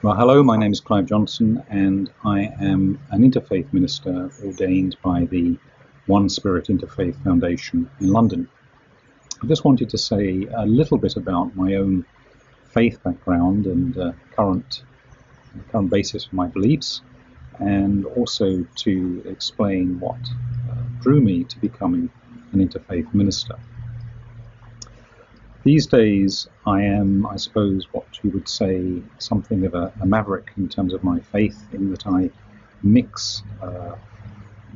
Well, hello, my name is Clive Johnson, and I am an interfaith minister ordained by the One Spirit Interfaith Foundation in London. I just wanted to say a little bit about my own faith background and current basis for my beliefs, and also to explain what drew me to becoming an interfaith minister. These days I am, I suppose, what you would say something of a maverick in terms of my faith, in that I mix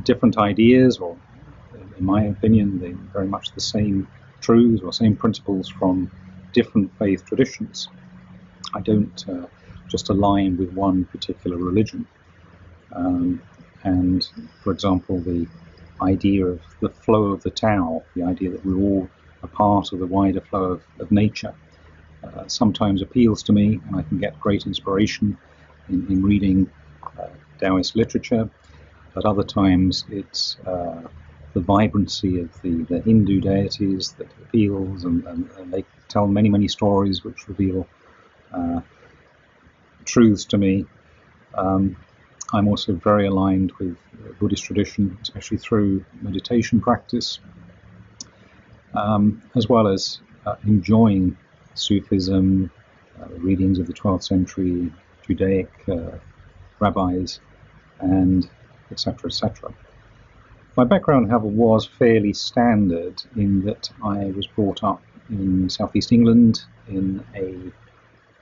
different ideas, or in my opinion, very much the same truths or same principles from different faith traditions. I don't just align with one particular religion. And, for example, the idea of the flow of the Tao, the idea that we're all a part of the wider flow of nature, sometimes appeals to me, and I can get great inspiration in reading Taoist literature. At other times it's the vibrancy of the Hindu deities that appeals, and they tell many stories which reveal truths to me. I'm also very aligned with Buddhist tradition, especially through meditation practice, as well as enjoying Sufism, readings of the 12th century Judaic rabbis, and etc., etc. My background, however, was fairly standard in that I was brought up in southeast England in a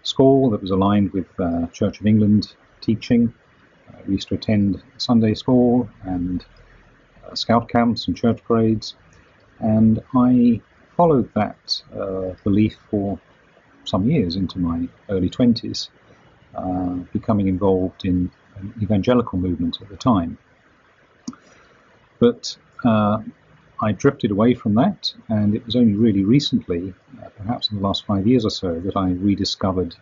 school that was aligned with Church of England teaching. We used to attend Sunday school and scout camps and church parades, and I followed that belief for some years into my early 20s, becoming involved in an evangelical movement at the time. But I drifted away from that, and it was only really recently, perhaps in the last 5 years or so, that I rediscovered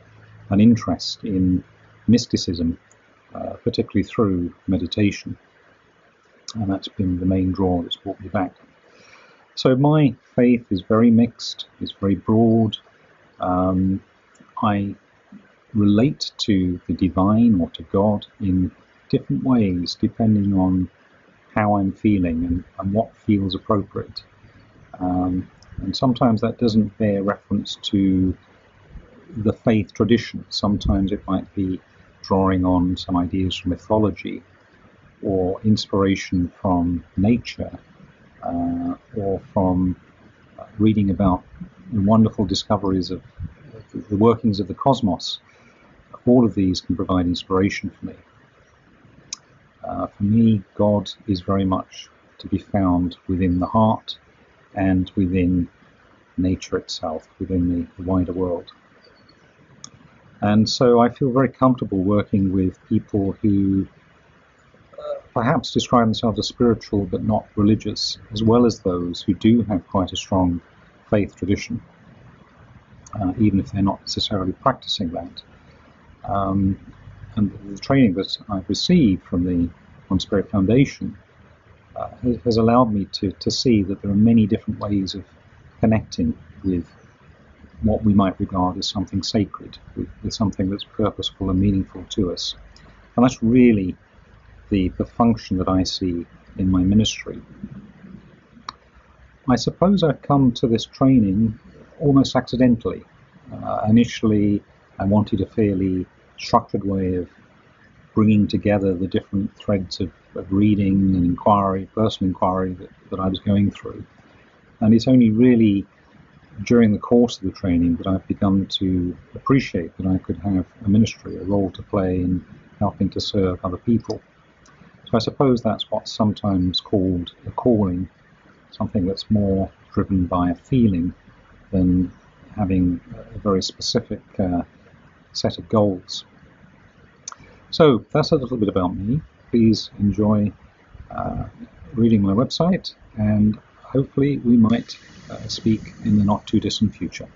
an interest in mysticism, particularly through meditation. And that's been the main draw that's brought me back. So my faith is very mixed, it's very broad. I relate to the divine or to God in different ways, depending on how I'm feeling and what feels appropriate. And sometimes that doesn't bear reference to the faith tradition. Sometimes it might be drawing on some ideas from mythology, or inspiration from nature, or from reading about the wonderful discoveries of the workings of the cosmos. All of these can provide inspiration for me. For me, God is very much to be found within the heart and within nature itself, within the wider world. And so I feel very comfortable working with people who perhaps describe themselves as spiritual but not religious, as well as those who do have quite a strong faith tradition, even if they're not necessarily practicing that. And the training that I've received from the One Spirit Foundation has allowed me to see that there are many different ways of connecting with what we might regard as something sacred, with something that's purposeful and meaningful to us. And that's really the function that I see in my ministry. I suppose I've come to this training almost accidentally. Initially, I wanted a fairly structured way of bringing together the different threads of reading and inquiry, personal inquiry that I was going through. And it's only really during the course of the training that I've begun to appreciate that I could have a ministry, a role to play in helping to serve other people. So I suppose that's what's sometimes called a calling, something that's more driven by a feeling than having a very specific set of goals. So that's a little bit about me. Please enjoy reading my website, and hopefully we might speak in the not too distant future.